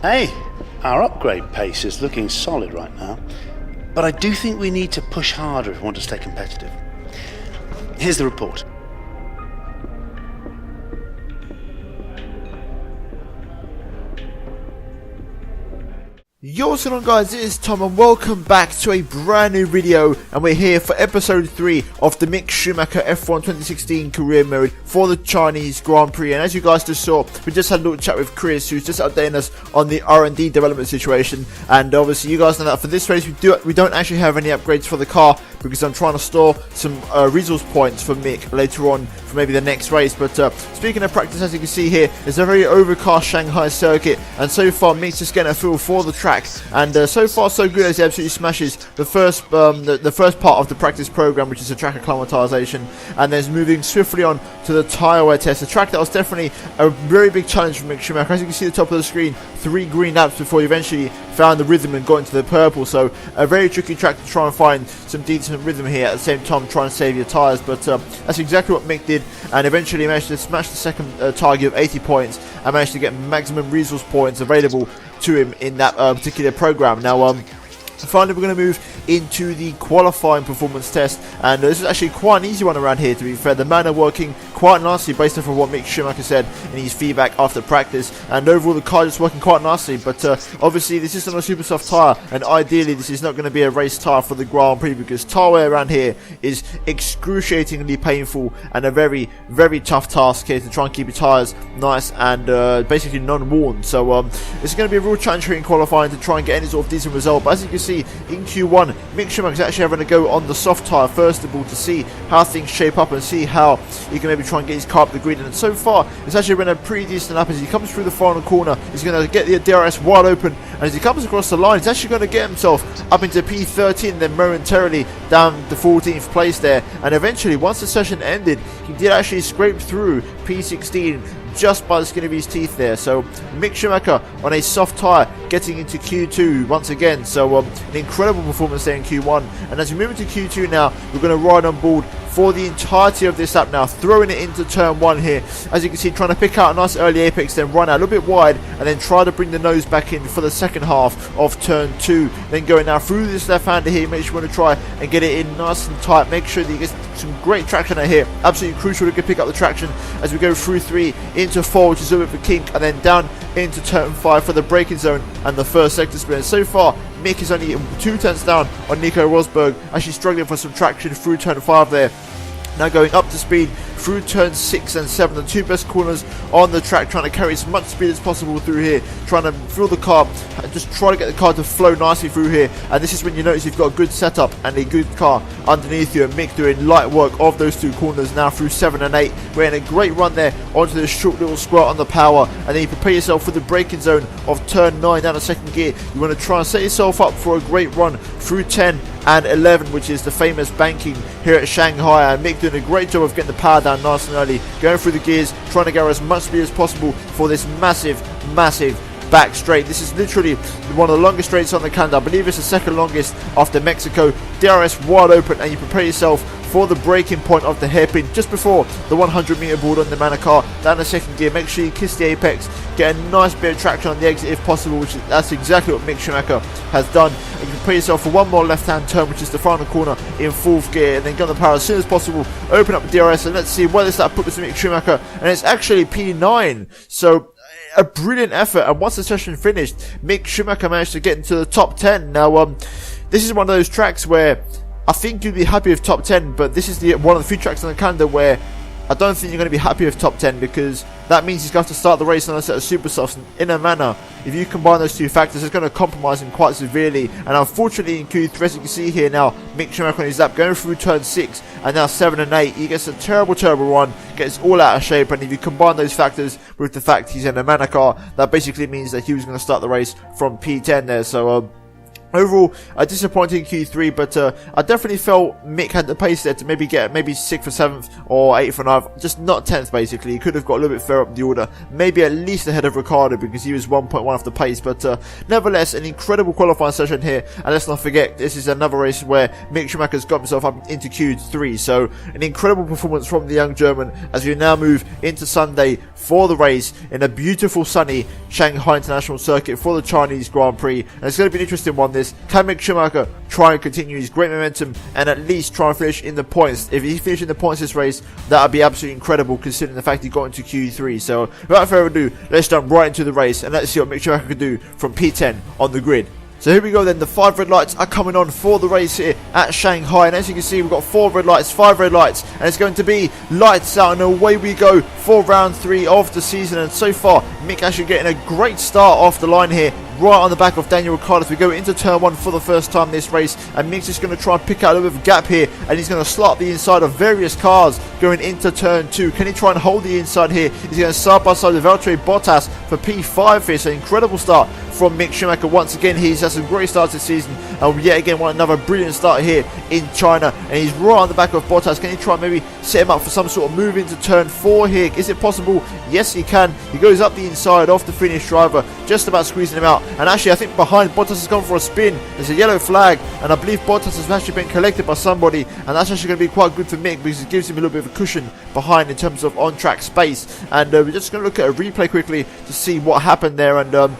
Hey, our upgrade pace is looking solid right now, but I do think we need to push harder if we want to stay competitive. Here's the report. Yo, what's going on guys, it is Tom and welcome back to a brand new video, and we're here for episode 3 of the Mick Schumacher F1 2016 career mode for the Chinese Grand Prix. And as you guys just saw, we just had a little chat with Chris, who's just updating us on the R&D development situation. And obviously you guys know that for this race we don't actually have any upgrades for the car, because I'm trying to store some resource points for Mick later on for maybe the next race. But speaking of practice, as you can see here, it's a very overcast Shanghai circuit, and so far Mick's just getting a feel for the track. And so far so good, as he absolutely smashes the first part of the practice program, which is the track acclimatization, and then moving swiftly on to the tyre wear test. A track that was definitely a very big challenge for Mick Schumacher. As you can see at the top of the screen, 3 green laps before he eventually found the rhythm and got into the purple. So a very tricky track to try and find some decent rhythm here, at the same time trying to save your tyres. But that's exactly what Mick did, and eventually he managed to smash the second target of 80 points and managed to get maximum resource points available to him in that particular program. Now finally we're going to move into the qualifying performance test, and this is actually quite an easy one around here, to be fair. The man are working quite nicely based off of what Mick Schumacher said in his feedback after practice, and overall the car is working quite nicely. But obviously this isn't a super soft tyre, and ideally this is not going to be a race tyre for the Grand Prix, because tyre wear around here is excruciatingly painful and a very, very tough task here to try and keep your tyres nice and basically non-worn. So it's going to be a real challenge here in qualifying to try and get any sort of decent result. But as you can see, in Q1, Mick Schumacher is actually having to go on the soft tyre first of all to see how things shape up and see how he can maybe try and get his car up the grid. And so far, it's actually been a pretty decent lap. As he comes through the final corner, he's going to get the DRS wide open, and as he comes across the line, he's actually going to get himself up into P13, then momentarily down the 14th place there. And eventually, once the session ended, he did actually scrape through P16 just by the skin of his teeth there. So Mick Schumacher on a soft tyre getting into Q2 once again. So an incredible performance there in Q1. And as we move into Q2 now, we're going to ride on board for the entirety of this lap now, throwing it into turn 1 here. As you can see, trying to pick out a nice early apex, then run out a little bit wide, and then try to bring the nose back in for the second half of turn 2. Then going now through this left-hander here, make sure you want to try and get it in nice and tight. Make sure that you get some great traction out here. Absolutely crucial to pick up the traction as we go through 3 into 4, which is a bit of a kink, and then down into turn 5 for the braking zone and the first sector sprint. So far, Mick is only 2 tenths down on Nico Rosberg, actually struggling for some traction through turn 5 there. Now going up to speed through turns 6 and 7, the 2 best corners on the track, trying to carry as much speed as possible through here, trying to fill the car, just try to get the car to flow nicely through here. And this is when you notice you've got a good setup and a good car underneath you, and Mick doing light work of those 2 corners now through 7 and 8. We're in a great run there onto this short little squirt on the power, and then you prepare yourself for the braking zone of turn 9 down to second gear. You want to try and set yourself up for a great run through 10 and 11, which is the famous banking here at Shanghai. And Mick doing a great job of getting the power down nice and early, going through the gears, trying to gather as much speed as possible for this massive back straight. This is literally one of the longest straights on the calendar. I believe it's the second longest after Mexico. DRS wide open, and you prepare yourself for the braking point of the hairpin just before the 100-meter board on the Manor car down the second gear. Make sure you kiss the apex, get a nice bit of traction on the exit if possible, that's exactly what Mick Schumacher has done. And you prepare yourself for one more left-hand turn, which is the final corner in 4th gear, and then get on the power as soon as possible, open up the DRS, and let's see where this lap puts Mick Schumacher, and it's actually P9. So a brilliant effort, and once the session finished, Mick Schumacher managed to get into the top 10. Now this is one of those tracks where I think you'd be happy with top 10, but this is one of the few tracks on the calendar where I don't think you're going to be happy with top 10, because that means he's going to have to start the race on a set of super softs in a manner. If you combine those 2 factors, it's going to compromise him quite severely. And unfortunately in Q3, as you can see here now, Mick Schumacher on his lap going through turn 6 and now 7 and 8, he gets a terrible run, gets all out of shape. And if you combine those factors with the fact he's in a manor car, that basically means that he was going to start the race from P10 there. So Overall, a disappointing Q3, but I definitely felt Mick had the pace there to maybe get maybe 6th or 7th or 8th or 9th, just not 10th basically. He could have got a little bit further up the order, maybe at least ahead of Ricciardo because he was 1.1 off the pace, but nevertheless, an incredible qualifying session here, and let's not forget, this is another race where Mick Schumacher's got himself up into Q3, so an incredible performance from the young German as we now move into Sunday for the race in a beautiful sunny Shanghai International Circuit for the Chinese Grand Prix, and it's going to be an interesting one this. Can Mick Schumacher try and continue his great momentum and at least try and finish in the points? If he finishes in the points this race, that would be absolutely incredible considering the fact he got into Q3. So without further ado, let's jump right into the race and let's see what Mick Schumacher can do from P10 on the grid. So here we go then, the 5 red lights are coming on for the race here at Shanghai, and as you can see we've got 4 red lights, 5 red lights, and it's going to be lights out and away we go for round 3 of the season. And so far Mick actually getting a great start off the line here, right on the back of Daniel Ricciardo as we go into turn 1 for the first time this race, and Mick's just going to try and pick out a little bit of a gap here, and he's going to slot the inside of various cars going into turn 2. Can he try and hold the inside here? He's going to side by side with Valtteri Bottas for P5 here, so incredible start from Mick Schumacher. Once again, he's had some great starts this season, and yet again another brilliant start here in China, and he's right on the back of Bottas. Can he try and maybe set him up for some sort of move into turn 4 here? Is it possible? Yes, he can. He goes up the inside off the Finnish driver, just about squeezing him out, and actually I think behind Bottas has gone for a spin. There's a yellow flag, and I believe Bottas has actually been collected by somebody, and that's actually going to be quite good for Mick because it gives him a little bit of a cushion behind in terms of on-track space. And we're just going to look at a replay quickly to see what happened there, and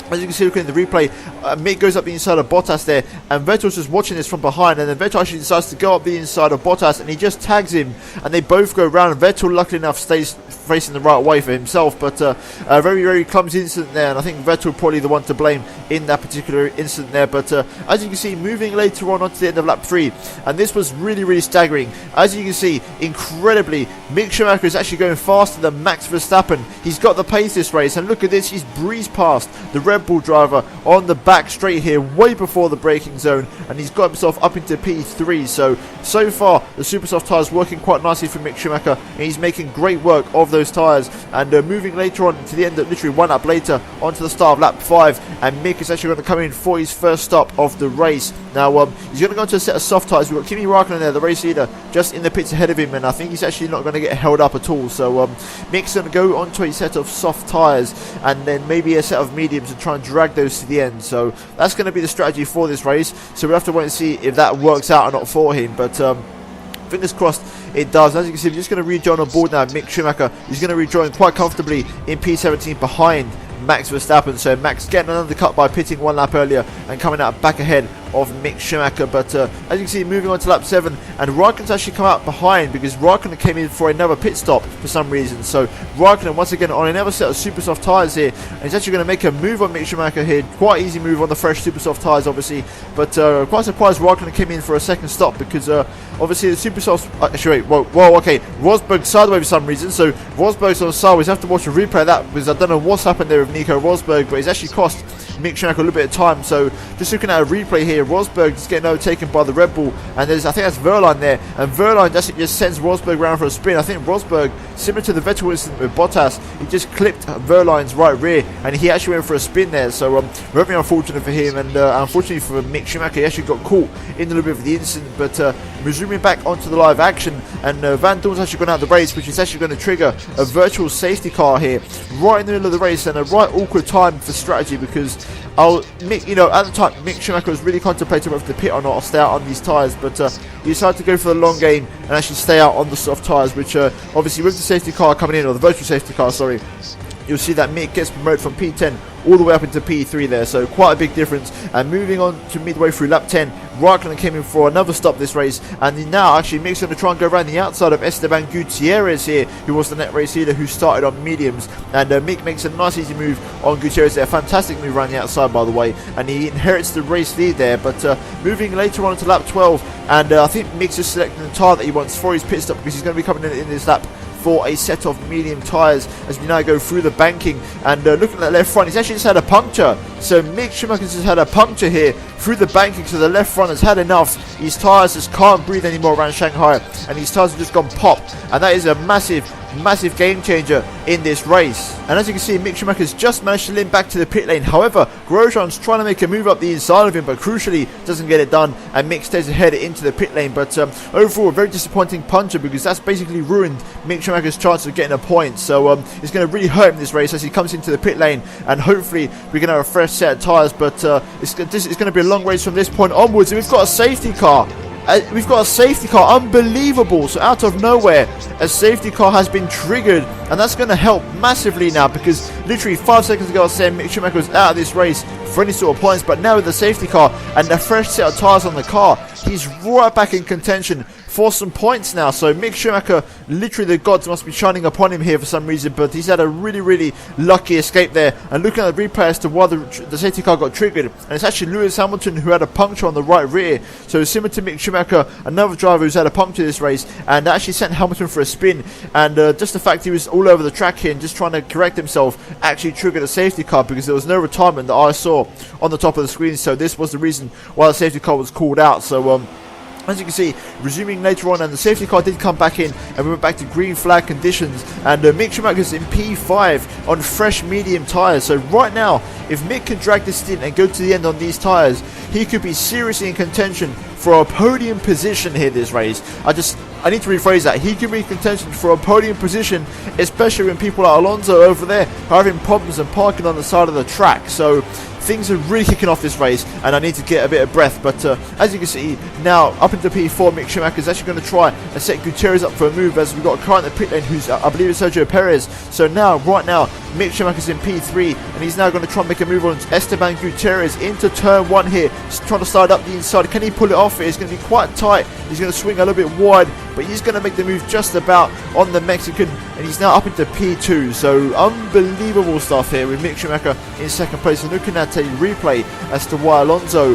as you can see, looking at the replay, Mick goes up the inside of Bottas there, and Vettel's just watching this from behind, and then Vettel actually decides to go up the inside of Bottas, and he just tags him, and they both go round, and Vettel, luckily enough, stays facing the right way for himself, but a very, very clumsy incident there, and I think Vettel probably the one to blame in that particular incident there. But as you can see, moving later on onto the end of lap 3, and this was really, really staggering. As you can see, incredibly, Mick Schumacher is actually going faster than Max Verstappen. He's got the pace this race, and look at this, he's breezed past the Red Bull driver on the back straight here, way before the braking zone, and he's got himself up into P3. So far the super soft tyres working quite nicely for Mick Schumacher, and he's making great work of those tyres, and moving later on to the end of literally 1 lap later onto the start of lap 5, and Mick is actually going to come in for his first stop of the race. Now he's going to go into a set of soft tyres. We've got Kimi Raikkonen there, the race leader, just in the pits ahead of him, and I think he's actually not going to get held up at all. So Mick's going to go onto a set of soft tyres and then maybe a set of mediums and try and drag those to the end. So that's going to be the strategy for this race, so we'll have to wait and see if that works out or not for him, but fingers crossed it does. As you can see, we're just going to rejoin on board now. Mick Schumacher is going to rejoin quite comfortably in P17 behind Max Verstappen, so Max getting an undercut by pitting 1 lap earlier and coming out back ahead of Mick Schumacher. But as you can see, moving on to lap 7, and Raikkonen's actually come out behind because Raikkonen came in for another pit stop for some reason. So Raikkonen once again on another set of super soft tyres here, and he's actually going to make a move on Mick Schumacher here. Quite easy move on the fresh super soft tyres obviously, but quite surprised Raikkonen came in for a second stop because obviously the super soft actually wait, whoa, okay, Rosberg's sideways for some reason, so Rosberg's on sideways. Have to watch a replay of that because I don't know what's happened there with Nico Rosberg, but he's actually cost Mick Schumacher a little bit of time. So just looking at a replay here, Rosberg is getting overtaken by the Red Bull, and there's, I think that's Verline there, and Verline just sends Rosberg around for a spin. I think Rosberg, similar to the Vettel incident with Bottas, he just clipped Verline's right rear, and he actually went for a spin there. So very unfortunate for him, and unfortunately for Mick Schumacher, he actually got caught in a little bit of the incident. But resuming back onto the live action, and Van Dorn's actually gone out of the race, which is actually going to trigger a virtual safety car here right in the middle of the race, and a right awkward time for strategy because Mick, at the time Mick Schumacher was really contemplating whether to pit or not or stay out on these tyres, but he decided to go for the long game and actually stay out on the soft tyres, which obviously with the safety car coming in, or the virtual safety car, sorry, you'll see that Mick gets promoted from P10 all the way up into P3 there, so quite a big difference. And moving on to midway through lap 10, Raikkonen came in for another stop this race, and now actually Mick's going to try and go around the outside of Esteban Gutierrez here, who was the net race leader who started on mediums, and Mick makes a nice easy move on Gutierrez there, fantastic move around the outside by the way, and he inherits the race lead there. But moving later on to lap 12, and I think Mick's just selecting the tyre that he wants for his pit stop because he's going to be coming in this lap for a set of medium tyres as we now go through the banking. And looking at the left front, he's actually just had a puncture. So Mick Schumacher's just had a puncture here through the banking, so the left front has had enough. His tyres just can't breathe anymore around Shanghai, and his tyres have just gone pop, and that is a massive massive game changer in this race. And as you can see, Mick Schumacher's just managed to limp back to the pit lane. However, Grosjean's trying to make a move up the inside of him, but crucially doesn't get it done, and Mick stays ahead into the pit lane. But overall, a very disappointing puncture, because that's basically ruined Mick Schumacher's chance of getting a point. So it's going to really hurt him this race as he comes into the pit lane, and hopefully we can have a fresh set of tyres. But it's going to be a long race from this point onwards, and we've got a safety car. Unbelievable. So out of nowhere, a safety car has been triggered, and that's going to help massively now, because literally 5 seconds ago I was saying Mick Schumacher was out of this race for any sort of points, but now with the safety car and a fresh set of tyres on the car, he's right back in contention for some points now. So Mick Schumacher, literally the gods must be shining upon him here for some reason, but he's had a really lucky escape there. And looking at the replay as to why the safety car got triggered, and it's actually Lewis Hamilton who had a puncture on the right rear. So similar to Mick Schumacher, another driver who's had a puncture this race, and actually sent Hamilton for a spin. And just the fact he was all over the track here and just trying to correct himself actually triggered a safety car, because there was no retirement that I saw on the top of the screen. So this was the reason why the safety car was called out. So as you can see, resuming later on, and the safety car did come back in, and we went back to green flag conditions, and Mick Schumacher's in P5 on fresh medium tyres. So right now, if Mick can drag this stint and go to the end on these tyres, he could be seriously in contention for a podium position here this race. I need to rephrase that. He could be in contention for a podium position, especially when people like Alonso over there are having problems and parking on the side of the track. So things are really kicking off this race, and I need to get a bit of breath. But as you can see, now up into P4, Mick Schumacher is actually going to try and set Gutierrez up for a move, as we've got a car in the pit lane who's, I believe it's Sergio Perez. So now, right now, Mick Schumacher's in P3, and he's now going to try and make a move on Esteban Gutierrez into turn 1 here, trying to slide up the inside. Can he pull it off? It's going to be quite tight. He's going to swing a little bit wide, but he's going to make the move just about on the Mexican, and he's now up into P2. So unbelievable stuff here with Mick Schumacher in second place. And looking at a replay as to why Alonso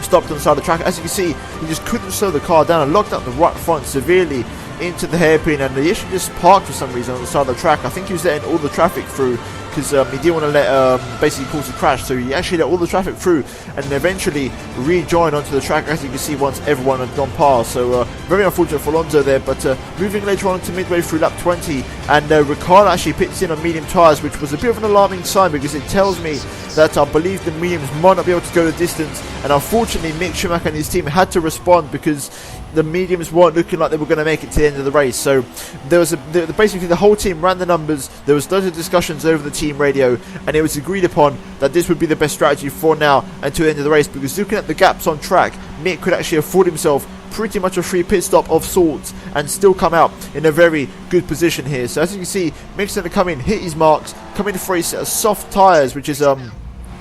stopped on the side of the track, as you can see, he just couldn't slow the car down and locked up the right front severely into the hairpin, and he actually just parked for some reason on the side of the track. I think he was letting all the traffic through, because he didn't want to let basically cause a crash, so he actually let all the traffic through and eventually rejoined onto the track, as you can see, once everyone had gone past. So very unfortunate for Alonso there. But moving later on to midway through lap 20, and Ricciardo actually pits in on medium tyres, which was a bit of an alarming sign, because it tells me that I believe the mediums might not be able to go the distance, and unfortunately Mick Schumacher and his team had to respond, because the mediums weren't looking like they were going to make it to the end of the race. So there was basically the whole team ran the numbers. There was loads of discussions over the team radio, and it was agreed upon that this would be the best strategy for now until the end of the race, because looking at the gaps on track, Mick could actually afford himself pretty much a free pit stop of sorts and still come out in a very good position here. So as you can see, Mick's going to come in, hit his marks, come in for a set of soft tyres, which is an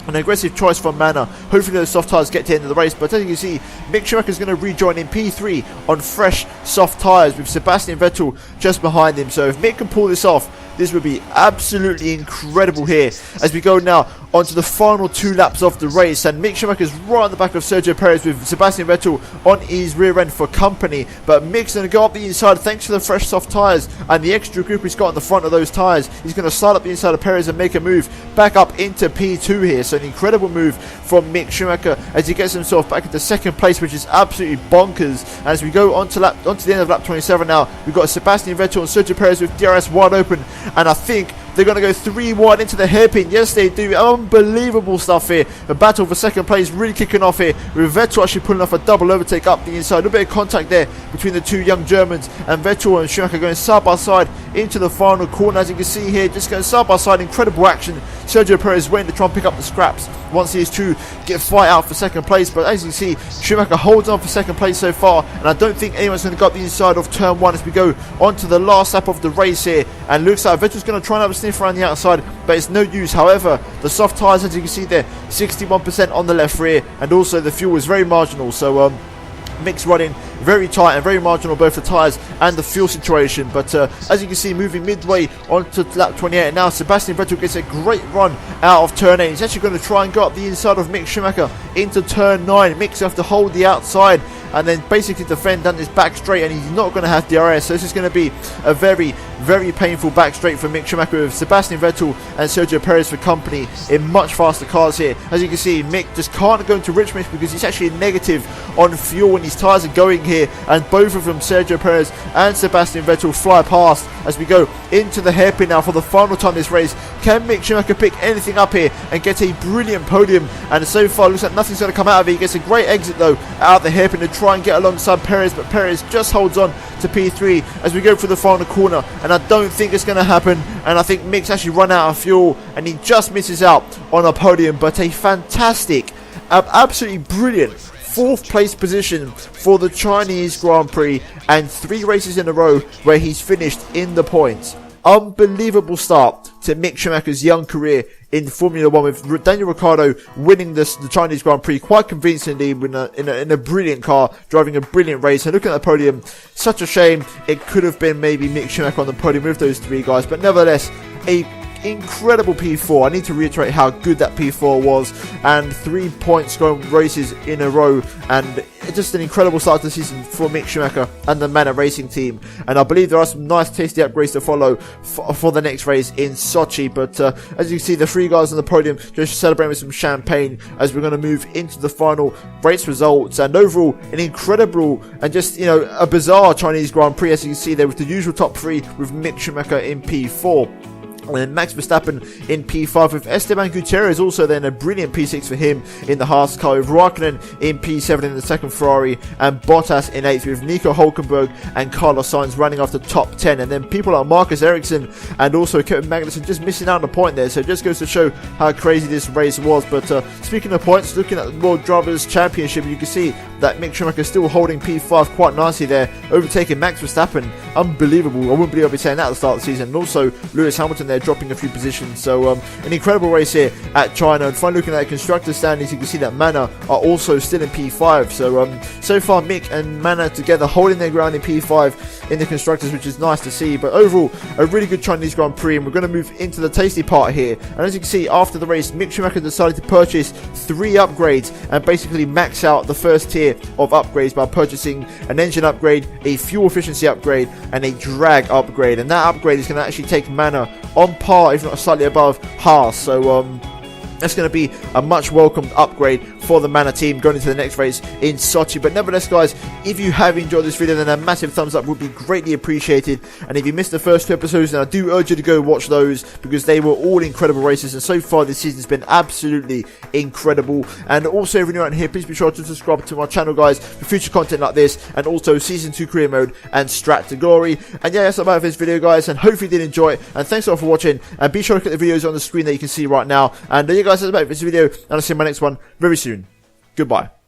aggressive choice from Manor. Hopefully those soft tyres get to the end of the race. But as you can see, Mick Schumacher is going to rejoin in P3 on fresh soft tyres, with Sebastian Vettel just behind him. So if Mick can pull this off, this would be absolutely incredible here as we go now onto the final 2 laps of the race. And Mick Schumacher is right on the back of Sergio Perez, with Sebastian Vettel on his rear end for company. But Mick's going to go up the inside thanks to the fresh soft tyres and the extra grip he's got on the front of those tyres. He's going to slide up the inside of Perez and make a move back up into P2 here. So an incredible move from Mick Schumacher as he gets himself back into second place, which is absolutely bonkers. And as we go onto the end of lap 27 now, we've got Sebastian Vettel and Sergio Perez with DRS wide open, and I think they're going to go 3 wide into the hairpin. Yes, they do. Unbelievable stuff here. The battle for second place really kicking off here, with Vettel actually pulling off a double overtake up the inside. A bit of contact there between the 2 young Germans, and Vettel and Schumacher going side by side into the final corner. As you can see here, just going side by side, incredible action. Sergio Perez waiting to try and pick up the scraps once these 2 get fight out for second place. But as you see, Schumacher holds on for second place so far, and I don't think anyone's going to go up the inside of turn 1 as we go on to the last lap of the race here. And looks like Vettel's going to try and have a sniff around the outside, but it's no use. However, the soft tyres, as you can see there, 61% on the left rear, and also the fuel is very marginal. So Mick's running very tight and very marginal, both the tyres and the fuel situation. But as you can see, moving midway onto lap 28, and now Sebastian Vettel gets a great run out of turn 8. He's actually going to try and go up the inside of Mick Schumacher into turn 9. Mick's going to have to hold the outside and then basically defend down this back straight, and he's not going to have DRS, so this is going to be a very, very painful back straight for Mick Schumacher, with Sebastian Vettel and Sergio Perez for company in much faster cars here. As you can see, Mick just can't go into Richmond because he's actually negative on fuel when his tyres are going here, and both of them, Sergio Perez and Sebastian Vettel, fly past as we go into the hairpin now for the final time this race. Can Mick Schumacher pick anything up here and get a brilliant podium? And so far looks like nothing's going to come out of it. He gets a great exit though out of the hairpin to try and get alongside Perez, but Perez just holds on to P3 as we go through the final corner, and I don't think it's going to happen, and I think Mick's actually run out of fuel and he just misses out on a podium. But a fantastic, absolutely brilliant 4th place position for the Chinese Grand Prix, and 3 races in a row where he's finished in the points. Unbelievable start to Mick Schumacher's young career in Formula 1, with Daniel Ricciardo winning the Chinese Grand Prix quite convincingly in a brilliant car, driving a brilliant race. And looking at the podium, such a shame it could have been maybe Mick Schumacher on the podium with those 3 guys, but nevertheless, a incredible P4. I need to reiterate how good that P4 was, and 3 point scoring races in a row, and just an incredible start to the season for Mick Schumacher and the Manor Racing team. And I believe there are some nice tasty upgrades to follow for the next race in Sochi. But as you can see, the 3 guys on the podium just celebrating with some champagne as we're going to move into the final race results. And overall, an incredible and just, you know, a bizarre Chinese Grand Prix. As you can see there, with the usual top 3 with Mick Schumacher in P4. And then Max Verstappen in P5, with Esteban Gutierrez also then a brilliant P6 for him in the Haas car, with Raikkonen in P7 in the second Ferrari, and Bottas in 8th, with Nico Hulkenberg and Carlos Sainz running off the top 10. And then people like Marcus Ericsson and also Kevin Magnussen just missing out on a point there, so it just goes to show how crazy this race was. But speaking of points, looking at the World Drivers' Championship, you can see that Mick Schumacher is still holding P5 quite nicely there, overtaking Max Verstappen. Unbelievable. I wouldn't believe I'd be saying that at the start of the season. And also Lewis Hamilton there dropping a few positions. So an incredible race here at China. And finally, looking at the constructors standings, you can see that Manor are also still in P5. So far Mick and Manor together holding their ground in P5 in the constructors, which is nice to see. But overall, a really good Chinese Grand Prix, and we're going to move into the tasty part here. And as you can see, after the race, Mick Schumacher decided to purchase 3 upgrades and basically max out the first tier of upgrades by purchasing an engine upgrade, a fuel efficiency upgrade, and a drag upgrade. And that upgrade is going to actually take Manor on par, if not slightly above Haas. So that's going to be a much welcomed upgrade for the Manor team going into the next race in Sochi. But nevertheless, guys, if you have enjoyed this video, then a massive thumbs up would be greatly appreciated. And if you missed the first 2 episodes, then I do urge you to go watch those, because they were all incredible races, and so far this season has been absolutely incredible. And also, if you're new around here, please be sure to subscribe to my channel, guys, for future content like this, and also Season 2 Career Mode and Strat to Glory. And yeah, that's about it for this video, guys, and hopefully you did enjoy it, and thanks a lot for watching. And be sure to click the videos on the screen that you can see right now. And there you guys, that's about it for this video, and I'll see you in my next one very soon. Goodbye.